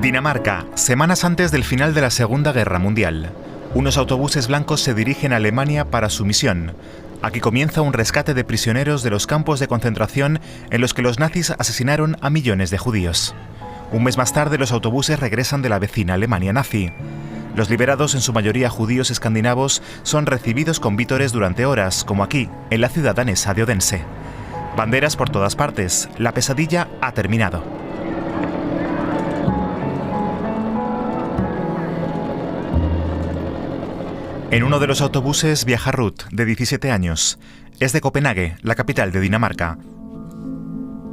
Dinamarca, semanas antes del final de la Segunda Guerra Mundial. Unos autobuses blancos se dirigen a Alemania para su misión. Aquí comienza un rescate de prisioneros de los campos de concentración en los que los nazis asesinaron a millones de judíos. Un mes más tarde, los autobuses regresan de la vecina Alemania nazi. Los liberados, en su mayoría judíos escandinavos, son recibidos con vítores durante horas, como aquí, en la ciudad danesa de Odense. Banderas por todas partes. La pesadilla ha terminado. En uno de los autobuses viaja Ruth, de 17 años. Es de Copenhague, la capital de Dinamarca.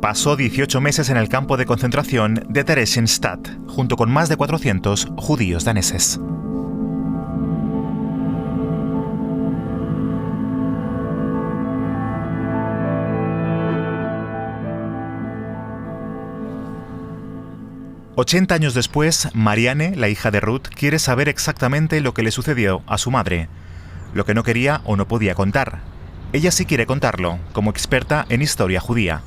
Pasó 18 meses en el campo de concentración de Theresienstadt, junto con más de 400 judíos daneses. «80 años después, Marianne, la hija de Ruth, quiere saber exactamente lo que le sucedió a su madre. Lo que no quería o no podía contar. Ella sí quiere contarlo, como experta en historia judía.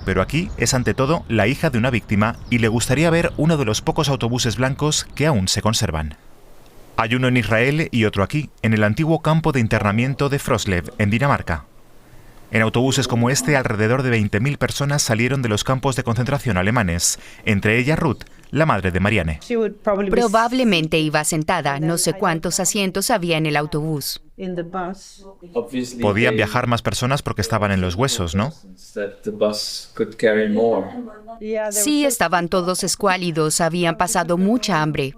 Pero aquí es ante todo la hija de una víctima y le gustaría ver uno de los pocos autobuses blancos que aún se conservan. Hay uno en Israel y otro aquí, en el antiguo campo de internamiento de Froslev, en Dinamarca. En autobuses como este, alrededor de 20.000 personas salieron de los campos de concentración alemanes, entre ellas Ruth, la madre de Marianne. Probablemente iba sentada, no sé cuántos asientos había en el autobús. Podían viajar más personas porque estaban en los huesos, ¿no? Sí, estaban todos escuálidos, habían pasado mucha hambre.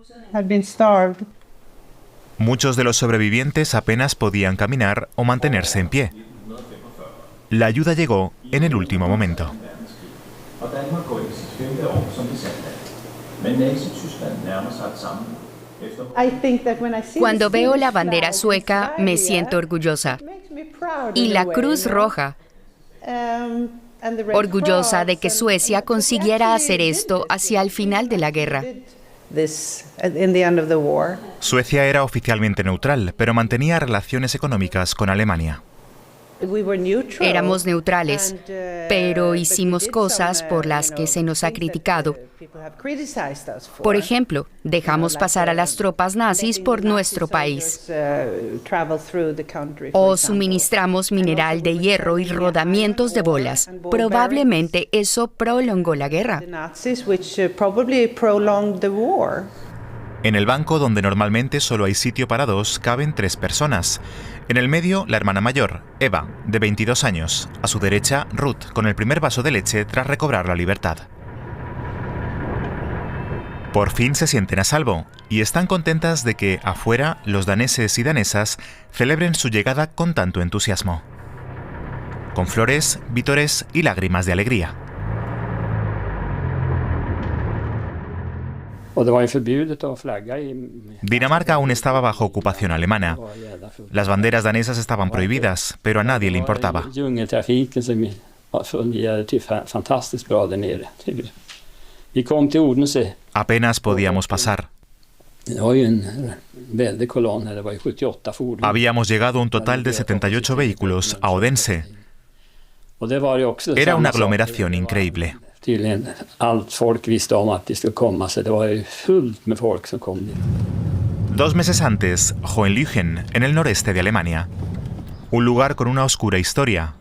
Muchos de los sobrevivientes apenas podían caminar o mantenerse en pie. La ayuda llegó en el último momento. Cuando veo la bandera sueca, me siento orgullosa. Y la Cruz Roja. Orgullosa de que Suecia consiguiera hacer esto hacia el final de la guerra. Suecia era oficialmente neutral, pero mantenía relaciones económicas con Alemania. Éramos neutrales, pero hicimos cosas por las que se nos ha criticado. Por ejemplo, dejamos pasar a las tropas nazis por nuestro país. O suministramos mineral de hierro y rodamientos de bolas. Probablemente eso prolongó la guerra. En el banco, donde normalmente solo hay sitio para dos, caben 3 personas. En el medio, la hermana mayor, Eva, de 22 años. A su derecha, Ruth, con el primer vaso de leche tras recobrar la libertad. Por fin se sienten a salvo y están contentas de que, afuera, los daneses y danesas celebren su llegada con tanto entusiasmo. Con flores, vítores y lágrimas de alegría. Dinamarca aún estaba bajo ocupación alemana. Las banderas danesas estaban prohibidas, pero a nadie le importaba. Apenas podíamos pasar. Habíamos llegado un total de 78 vehículos a Odense. Era una aglomeración increíble. 2 meses antes, Hohenlychen, en el noreste de Alemania. Un lugar con una oscura historia.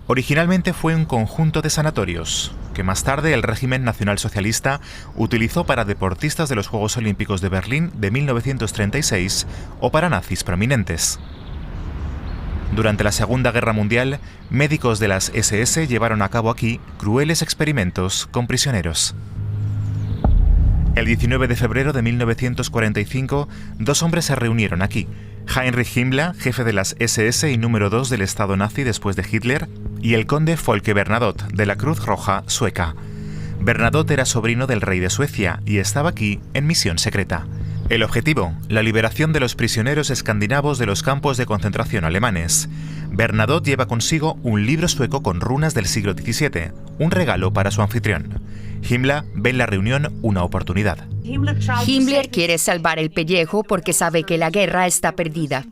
Originalmente fue un conjunto de sanatorios, que más tarde el régimen nacionalsocialista utilizó para deportistas de los Juegos Olímpicos de Berlín de 1936 o para nazis prominentes. Durante la Segunda Guerra Mundial, médicos de las SS llevaron a cabo aquí crueles experimentos con prisioneros. El 19 de febrero de 1945, 2 hombres se reunieron aquí. Heinrich Himmler, jefe de las SS y número 2 del Estado nazi después de Hitler, y el conde Folke Bernadotte, de la Cruz Roja sueca. Bernadotte era sobrino del rey de Suecia y estaba aquí en misión secreta. El objetivo, la liberación de los prisioneros escandinavos de los campos de concentración alemanes. Bernadotte lleva consigo un libro sueco con runas del siglo XVII, un regalo para su anfitrión. Himmler ve en la reunión una oportunidad. Himmler quiere salvar el pellejo porque sabe que la guerra está perdida.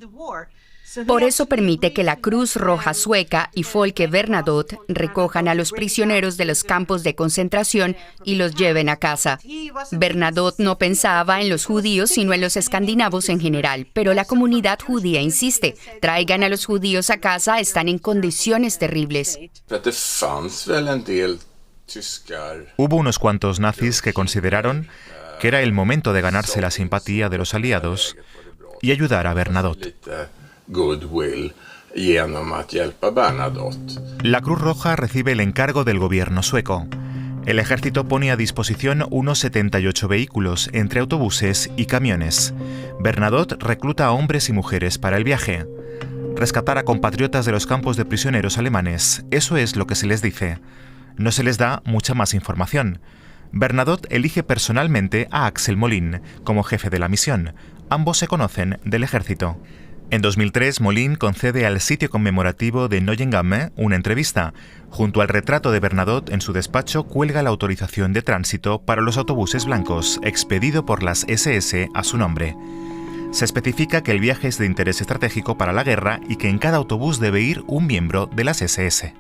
Por eso permite que la Cruz Roja Sueca y Folke Bernadotte recojan a los prisioneros de los campos de concentración y los lleven a casa. Bernadotte no pensaba en los judíos, sino en los escandinavos en general, pero la comunidad judía insiste: traigan a los judíos a casa, están en condiciones terribles. Hubo unos cuantos nazis que consideraron que era el momento de ganarse la simpatía de los aliados y ayudar a Bernadotte. La Cruz Roja recibe el encargo del gobierno sueco. El ejército pone a disposición unos 78 vehículos, entre autobuses y camiones. Bernadotte recluta a hombres y mujeres para el viaje. Rescatar a compatriotas de los campos de prisioneros alemanes, eso es lo que se les dice. No se les da mucha más información. Bernadotte elige personalmente a Axel Molin como jefe de la misión. Ambos se conocen del ejército. En 2003, Molin concede al sitio conmemorativo de Neuengamme una entrevista. Junto al retrato de Bernadotte en su despacho cuelga la autorización de tránsito para los autobuses blancos, expedido por las SS a su nombre. Se especifica que el viaje es de interés estratégico para la guerra y que en cada autobús debe ir un miembro de las SS.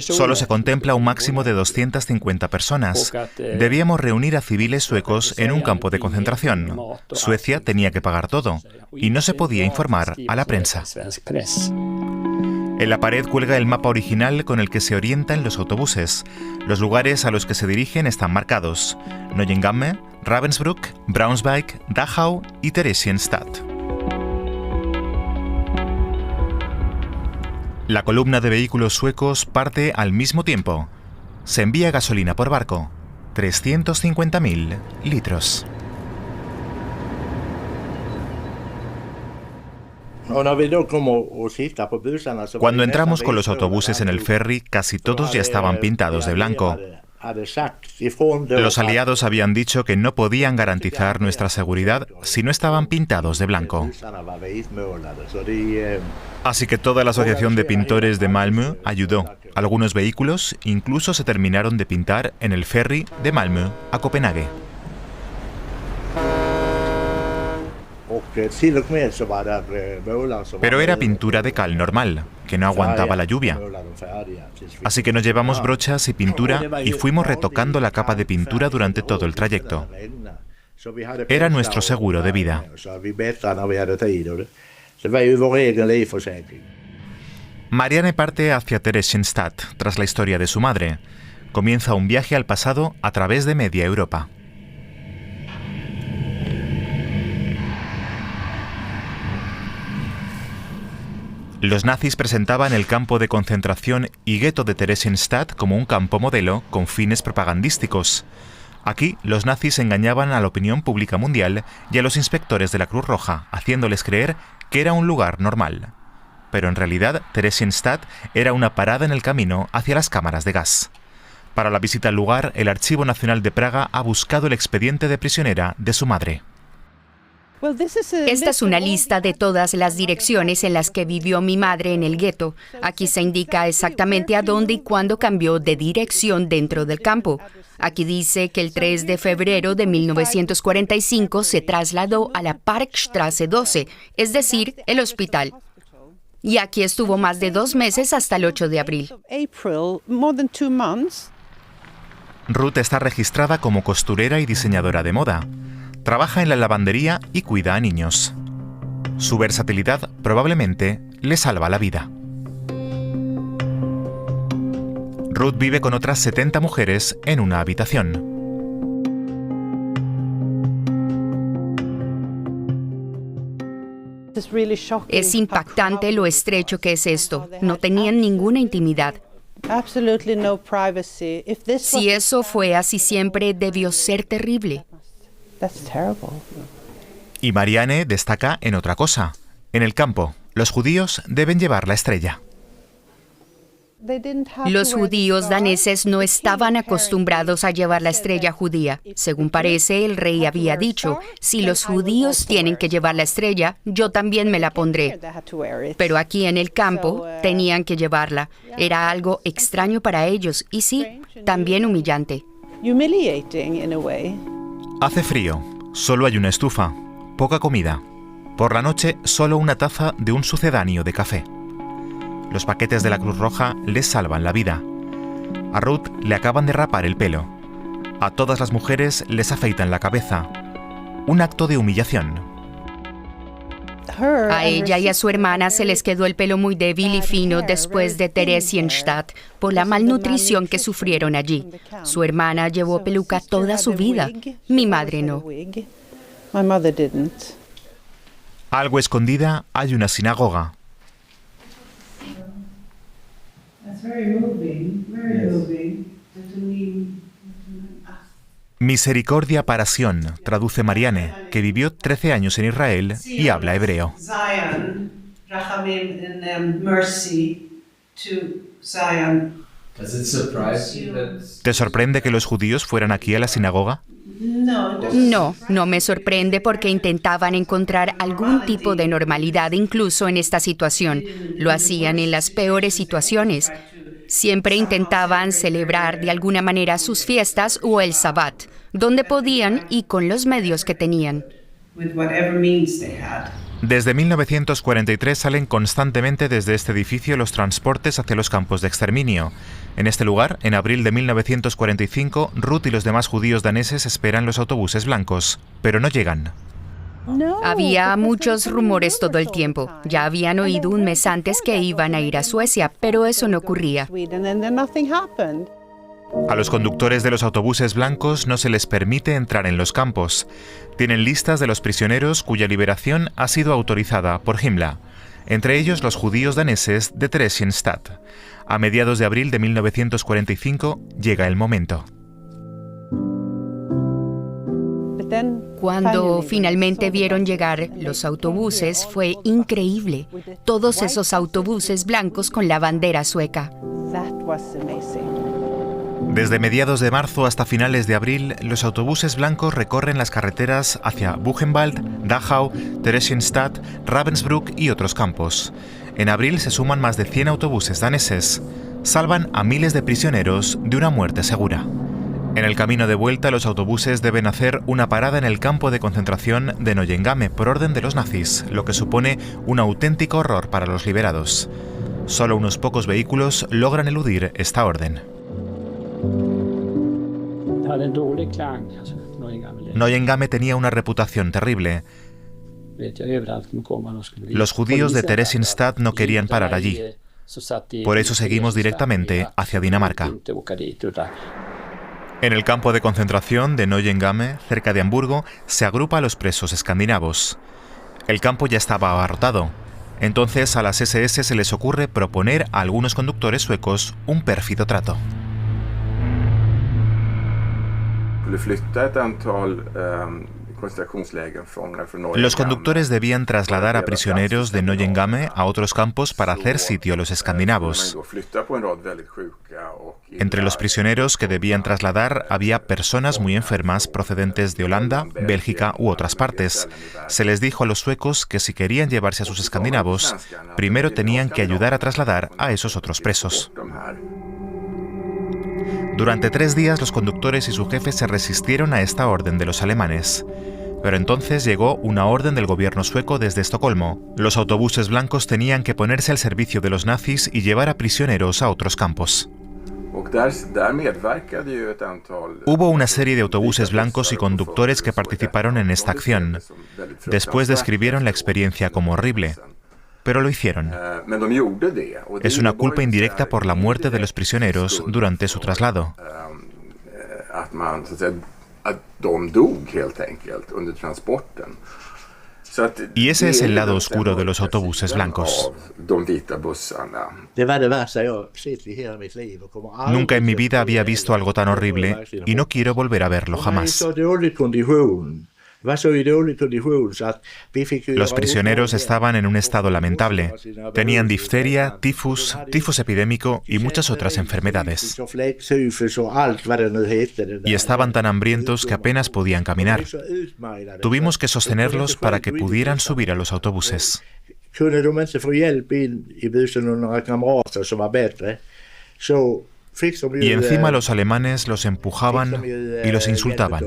Solo se contempla un máximo de 250 personas. Debíamos reunir a civiles suecos en un campo de concentración. Suecia tenía que pagar todo y no se podía informar a la prensa. En la pared cuelga el mapa original con el que se orientan los autobuses. Los lugares a los que se dirigen están marcados: Neuengamme, Ravensbrück, Braunschweig, Dachau y Theresienstadt. La columna de vehículos suecos parte al mismo tiempo. Se envía gasolina por barco, 350.000 litros. Cuando entramos con los autobuses en el ferry, casi todos ya estaban pintados de blanco. Los aliados habían dicho que no podían garantizar nuestra seguridad si no estaban pintados de blanco. Así que toda la Asociación de Pintores de Malmö ayudó. Algunos vehículos incluso se terminaron de pintar en el ferry de Malmö a Copenhague. Pero era pintura de cal normal, que no aguantaba la lluvia. Así que nos llevamos brochas y pintura y fuimos retocando la capa de pintura durante todo el trayecto. Era nuestro seguro de vida. Marianne parte hacia Theresienstadt tras la historia de su madre. Comienza un viaje al pasado a través de media Europa. Los nazis presentaban el campo de concentración y gueto de Theresienstadt como un campo modelo con fines propagandísticos. Aquí, los nazis engañaban a la opinión pública mundial y a los inspectores de la Cruz Roja, haciéndoles creer que era un lugar normal. Pero en realidad, Theresienstadt era una parada en el camino hacia las cámaras de gas. Para la visita al lugar, el Archivo Nacional de Praga ha buscado el expediente de prisionera de su madre. Esta es una lista de todas las direcciones en las que vivió mi madre en el gueto. Aquí se indica exactamente a dónde y cuándo cambió de dirección dentro del campo. Aquí dice que el 3 de febrero de 1945 se trasladó a la Parkstraße 12, es decir, el hospital. Y aquí estuvo más de 2 meses hasta el 8 de abril. Ruth está registrada como costurera y diseñadora de moda. Trabaja en la lavandería y cuida a niños. Su versatilidad probablemente le salva la vida. Ruth vive con otras 70 mujeres en una habitación. Es impactante lo estrecho que es esto. No tenían ninguna intimidad. Si eso fue así siempre, debió ser terrible. Y Marianne destaca en otra cosa. En el campo, los judíos deben llevar la estrella. Los judíos daneses no estaban acostumbrados a llevar la estrella judía. Según parece, el rey había dicho, si los judíos tienen que llevar la estrella, yo también me la pondré. Pero aquí en el campo tenían que llevarla. Era algo extraño para ellos y sí, también humillante. Hace frío, solo hay una estufa, poca comida. Por la noche, solo una taza de un sucedáneo de café. Los paquetes de la Cruz Roja les salvan la vida. A Ruth le acaban de rapar el pelo. A todas las mujeres les afeitan la cabeza. Un acto de humillación. A ella y a su hermana se les quedó el pelo muy débil y fino después de Theresienstadt por la malnutrición que sufrieron allí. Su hermana llevó peluca toda su vida. Mi madre no. Algo escondida hay una sinagoga. Misericordia para Sion, traduce Marianne, que vivió 13 años en Israel y habla hebreo. ¿Te sorprende que los judíos fueran aquí a la sinagoga? No me sorprende porque intentaban encontrar algún tipo de normalidad incluso en esta situación. Lo hacían en las peores situaciones. Siempre intentaban celebrar de alguna manera sus fiestas o el Sabbat, donde podían y con los medios que tenían. Desde 1943 salen constantemente desde este edificio los transportes hacia los campos de exterminio. En este lugar, en abril de 1945, Ruth y los demás judíos daneses esperan los autobuses blancos, pero no llegan. Había muchos rumores todo el tiempo. Ya habían oído un mes antes que iban a ir a Suecia, pero eso no ocurría. A los conductores de los autobuses blancos no se les permite entrar en los campos. Tienen listas de los prisioneros cuya liberación ha sido autorizada por Himmler, entre ellos los judíos daneses de Theresienstadt. A mediados de abril de 1945 llega el momento. Cuando finalmente vieron llegar los autobuses, fue increíble. Todos esos autobuses blancos con la bandera sueca. Desde mediados de marzo hasta finales de abril, los autobuses blancos recorren las carreteras hacia Buchenwald, Dachau, Theresienstadt, Ravensbrück y otros campos. En abril se suman más de 100 autobuses daneses. Salvan a miles de prisioneros de una muerte segura. En el camino de vuelta, los autobuses deben hacer una parada en el campo de concentración de Neuengamme por orden de los nazis, lo que supone un auténtico horror para los liberados. Solo unos pocos vehículos logran eludir esta orden. Neuengamme tenía una reputación terrible. Los judíos de Theresienstadt no querían parar allí. Por eso seguimos directamente hacia Dinamarca. En el campo de concentración de Neuengamme, cerca de Hamburgo, se agrupa a los presos escandinavos. El campo ya estaba abarrotado. Entonces a las SS se les ocurre proponer a algunos conductores suecos un pérfido trato. Los conductores debían trasladar a prisioneros de Neuengamme a otros campos para hacer sitio a los escandinavos. Entre los prisioneros que debían trasladar había personas muy enfermas procedentes de Holanda, Bélgica u otras partes. Se les dijo a los suecos que si querían llevarse a sus escandinavos, primero tenían que ayudar a trasladar a esos otros presos. Durante 3 días los conductores y su jefe se resistieron a esta orden de los alemanes. Pero entonces llegó una orden del gobierno sueco desde Estocolmo. Los autobuses blancos tenían que ponerse al servicio de los nazis y llevar a prisioneros a otros campos. Hubo una serie de autobuses blancos y conductores que participaron en esta acción. Después describieron la experiencia como horrible. Pero lo hicieron. Es una culpa indirecta por la muerte de los prisioneros durante su traslado. Y ese es el lado oscuro de los autobuses blancos. Nunca en mi vida había visto algo tan horrible y no quiero volver a verlo jamás. Los prisioneros estaban en un estado lamentable. Tenían difteria, tifus epidémico y muchas otras enfermedades. Y estaban tan hambrientos que apenas podían caminar. Tuvimos que sostenerlos para que pudieran subir a los autobuses. Y encima los alemanes los empujaban y los insultaban.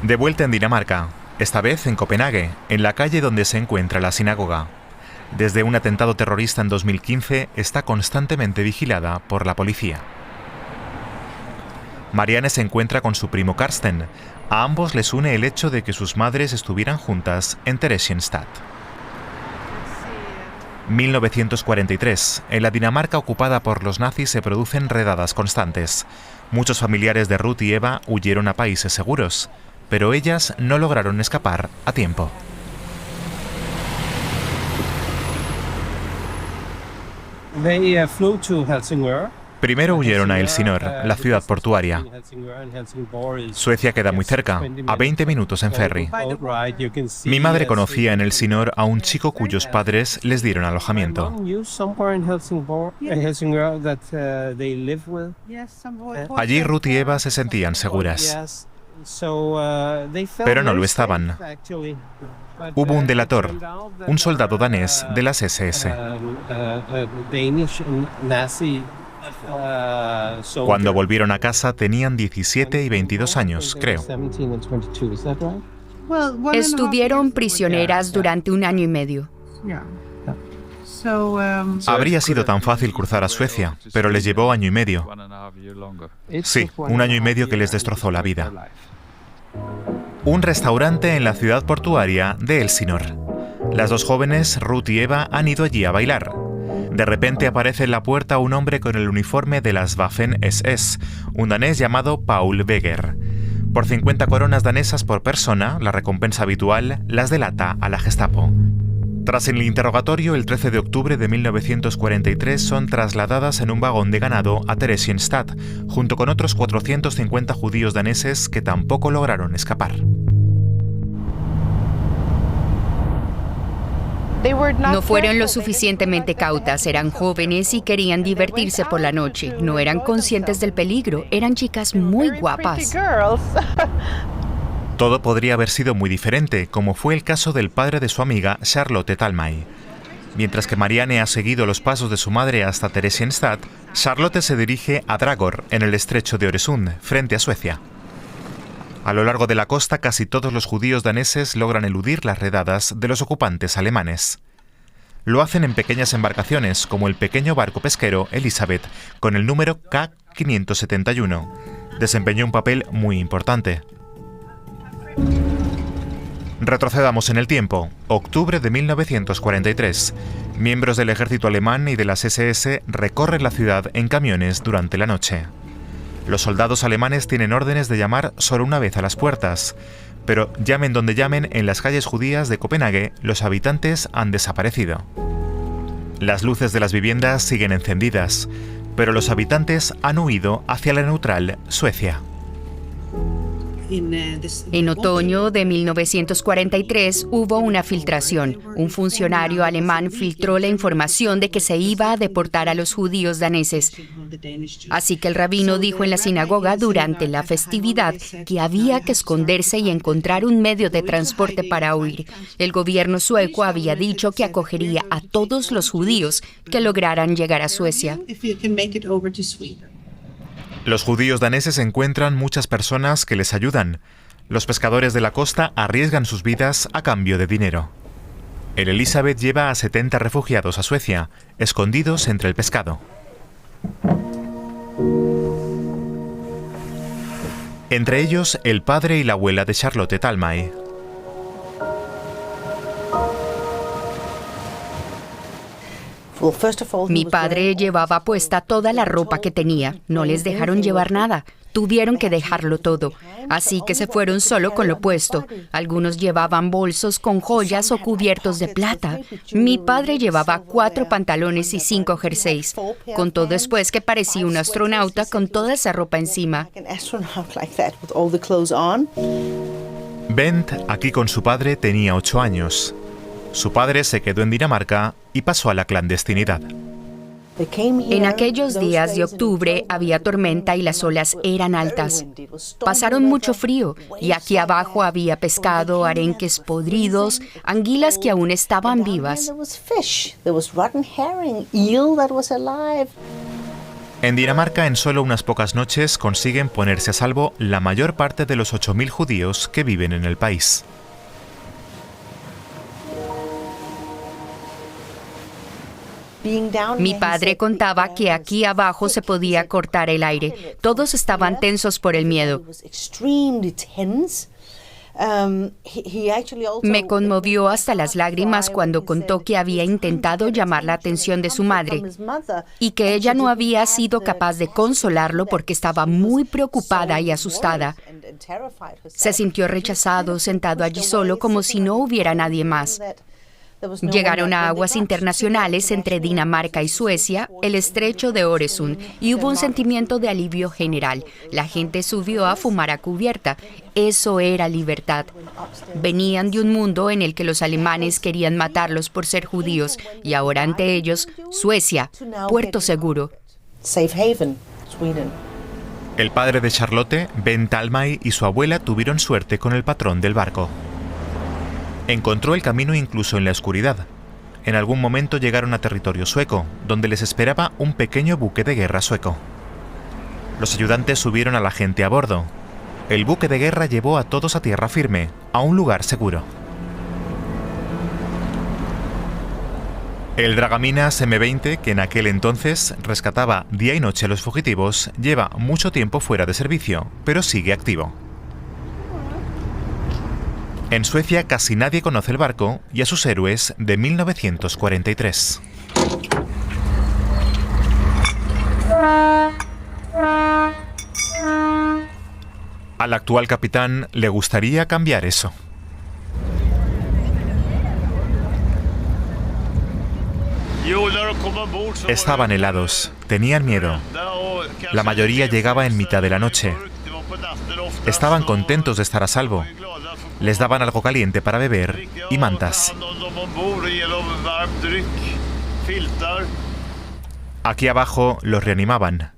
De vuelta en Dinamarca, esta vez en Copenhague, en la calle donde se encuentra la sinagoga. Desde un atentado terrorista en 2015, está constantemente vigilada por la policía. Marianne se encuentra con su primo Karsten. A ambos les une el hecho de que sus madres estuvieran juntas en Theresienstadt. 1943. En la Dinamarca ocupada por los nazis se producen redadas constantes. Muchos familiares de Ruth y Eva huyeron a países seguros, pero ellas no lograron escapar a tiempo. Primero huyeron a Elsinor, la ciudad portuaria. Suecia queda muy cerca, a 20 minutos en ferry. Mi madre conocía en Elsinor a un chico cuyos padres les dieron alojamiento. Allí Ruth y Eva se sentían seguras. Pero no lo estaban. Hubo un delator, un soldado danés de las SS. Cuando volvieron a casa tenían 17 y 22 años, creo. Estuvieron prisioneras durante 1 año y medio. Habría sido tan fácil cruzar a Suecia, pero les llevó 1 año y medio. Sí, 1 año y medio que les destrozó la vida. Un restaurante en la ciudad portuaria de Elsinor. Las dos jóvenes, Ruth y Eva, han ido allí a bailar. De repente aparece en la puerta un hombre con el uniforme de las Waffen-SS, un danés llamado Paul Weger. Por 50 coronas danesas por persona, la recompensa habitual, las delata a la Gestapo. Tras el interrogatorio, el 13 de octubre de 1943 son trasladadas en un vagón de ganado a Theresienstadt, junto con otros 450 judíos daneses que tampoco lograron escapar. No fueron lo suficientemente cautas, eran jóvenes y querían divertirse por la noche. No eran conscientes del peligro, eran chicas muy guapas. Todo podría haber sido muy diferente, como fue el caso del padre de su amiga Charlotte Talmay. Mientras que Marianne ha seguido los pasos de su madre hasta Theresienstadt, Charlotte se dirige a Dragor, en el estrecho de Öresund, frente a Suecia. A lo largo de la costa, casi todos los judíos daneses logran eludir las redadas de los ocupantes alemanes. Lo hacen en pequeñas embarcaciones, como el pequeño barco pesquero Elizabeth, con el número K571. Desempeñó un papel muy importante. Retrocedamos en el tiempo. Octubre de 1943. Miembros del ejército alemán y de las SS recorren la ciudad en camiones durante la noche. Los soldados alemanes tienen órdenes de llamar solo una vez a las puertas, pero llamen donde llamen, en las calles judías de Copenhague los habitantes han desaparecido. Las luces de las viviendas siguen encendidas, pero los habitantes han huido hacia la neutral Suecia. En otoño de 1943 hubo una filtración. Un funcionario alemán filtró la información de que se iba a deportar a los judíos daneses. Así que el rabino dijo en la sinagoga durante la festividad que había que esconderse y encontrar un medio de transporte para huir. El gobierno sueco había dicho que acogería a todos los judíos que lograran llegar a Suecia. Los judíos daneses encuentran muchas personas que les ayudan. Los pescadores de la costa arriesgan sus vidas a cambio de dinero. El Elizabeth lleva a 70 refugiados a Suecia, escondidos entre el pescado. Entre ellos, el padre y la abuela de Charlotte Talmay. Mi padre llevaba puesta toda la ropa que tenía. No les dejaron llevar nada. Tuvieron que dejarlo todo. Así que se fueron solo con lo puesto. Algunos llevaban bolsos con joyas o cubiertos de plata. Mi padre llevaba 4 pantalones y 5 jerseys. Contó después que parecía un astronauta con toda esa ropa encima. Bent, aquí con su padre, tenía 8 años. Su padre se quedó en Dinamarca y pasó a la clandestinidad. En aquellos días de octubre había tormenta y las olas eran altas. Pasaron mucho frío y aquí abajo había pescado, arenques podridos, anguilas que aún estaban vivas. En Dinamarca, en solo unas pocas noches consiguen ponerse a salvo la mayor parte de los 8.000 judíos que viven en el país. Mi padre contaba que aquí abajo se podía cortar el aire. Todos estaban tensos por el miedo. Me conmovió hasta las lágrimas cuando contó que había intentado llamar la atención de su madre y que ella no había sido capaz de consolarlo porque estaba muy preocupada y asustada. Se sintió rechazado, sentado allí solo, como si no hubiera nadie más. Llegaron a aguas internacionales entre Dinamarca y Suecia, el estrecho de Øresund, y hubo un sentimiento de alivio general. La gente subió a fumar a cubierta. Eso era libertad. Venían de un mundo en el que los alemanes querían matarlos por ser judíos, y ahora ante ellos, Suecia, puerto seguro. El padre de Charlotte, Ben Talmay, y su abuela tuvieron suerte con el patrón del barco. Encontró el camino incluso en la oscuridad. En algún momento llegaron a territorio sueco, donde les esperaba un pequeño buque de guerra sueco. Los ayudantes subieron a la gente a bordo. El buque de guerra llevó a todos a tierra firme, a un lugar seguro. El Dragaminas M20, que en aquel entonces rescataba día y noche a los fugitivos, lleva mucho tiempo fuera de servicio, pero sigue activo. En Suecia casi nadie conoce el barco y a sus héroes de 1943. Al actual capitán le gustaría cambiar eso. Estaban helados, tenían miedo. La mayoría llegaba en mitad de la noche. Estaban contentos de estar a salvo. Les daban algo caliente para beber y mantas. Aquí abajo los reanimaban.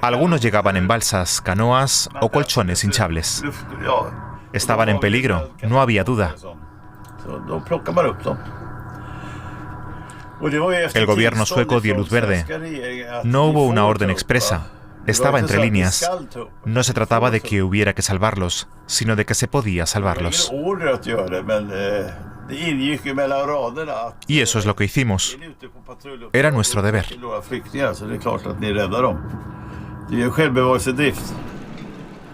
Algunos llegaban en balsas, canoas o colchones hinchables. Estaban en peligro, no había duda. El gobierno sueco dio luz verde. No hubo una orden expresa. Estaba entre líneas. No se trataba de que hubiera que salvarlos, sino de que se podía salvarlos. Y eso es lo que hicimos. Era nuestro deber.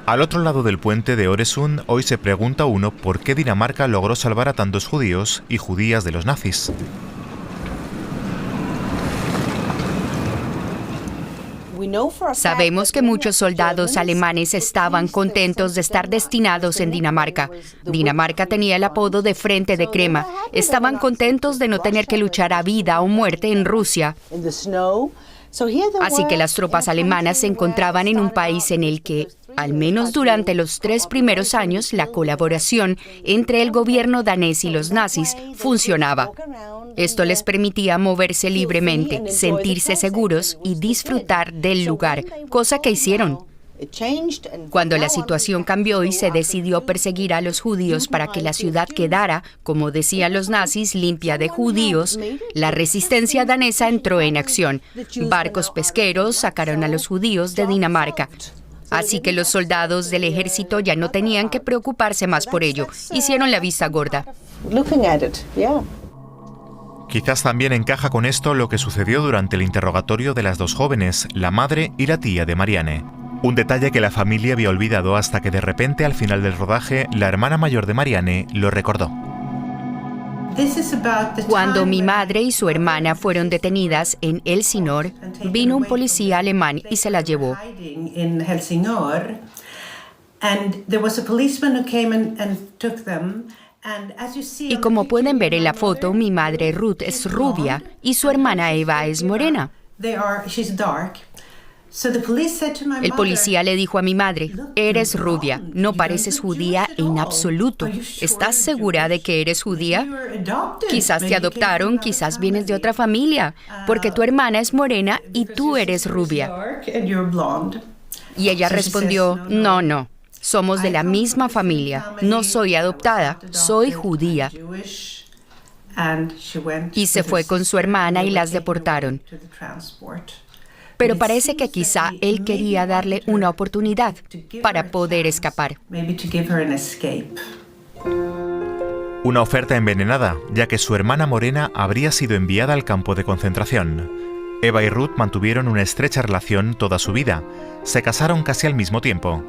Al otro lado del puente de Øresund, hoy se pregunta uno por qué Dinamarca logró salvar a tantos judíos y judías de los nazis. Sabemos que muchos soldados alemanes estaban contentos de estar destinados en Dinamarca. Dinamarca tenía el apodo de Frente de Crema. Estaban contentos de no tener que luchar a vida o muerte en Rusia. Así que las tropas alemanas se encontraban en un país en el que, al menos durante los 3 primeros años, la colaboración entre el gobierno danés y los nazis funcionaba. Esto les permitía moverse libremente, sentirse seguros y disfrutar del lugar, cosa que hicieron. Cuando la situación cambió y se decidió perseguir a los judíos para que la ciudad quedara, como decían los nazis, limpia de judíos, la resistencia danesa entró en acción. Barcos pesqueros sacaron a los judíos de Dinamarca. Así que los soldados del ejército ya no tenían que preocuparse más por ello. Hicieron la vista gorda. Quizás también encaja con esto lo que sucedió durante el interrogatorio de las dos jóvenes, la madre y la tía de Marianne. Un detalle que la familia había olvidado hasta que de repente al final del rodaje la hermana mayor de Marianne lo recordó. Cuando mi madre y su hermana fueron detenidas en Helsingør, vino un policía alemán y se las llevó. Y como pueden ver en la foto, mi madre Ruth es rubia y su hermana Eva es morena. El policía le dijo a mi madre, eres rubia, no pareces judía en absoluto. ¿Estás segura de que eres judía? Quizás te adoptaron, quizás vienes de otra familia, porque tu hermana es morena y tú eres rubia. Y ella respondió, no, somos de la misma familia, no soy adoptada, soy judía. Y se fue con su hermana y las deportaron. Pero parece que quizá él quería darle una oportunidad para poder escapar. Una oferta envenenada, ya que su hermana morena habría sido enviada al campo de concentración. Eva y Ruth mantuvieron una estrecha relación toda su vida. Se casaron casi al mismo tiempo.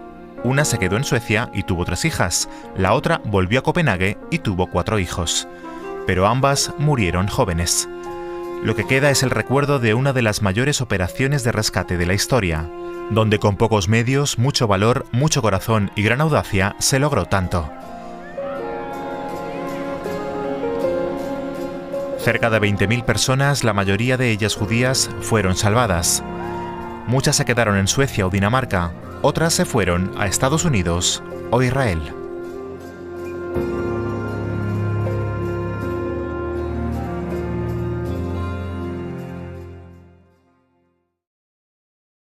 Una se quedó en Suecia y tuvo 3 hijas. La otra volvió a Copenhague y tuvo 4 hijos. Pero ambas murieron jóvenes. Lo que queda es el recuerdo de una de las mayores operaciones de rescate de la historia, donde con pocos medios, mucho valor, mucho corazón y gran audacia se logró tanto. Cerca de 20.000 personas, la mayoría de ellas judías, fueron salvadas. Muchas se quedaron en Suecia o Dinamarca, otras se fueron a Estados Unidos o Israel.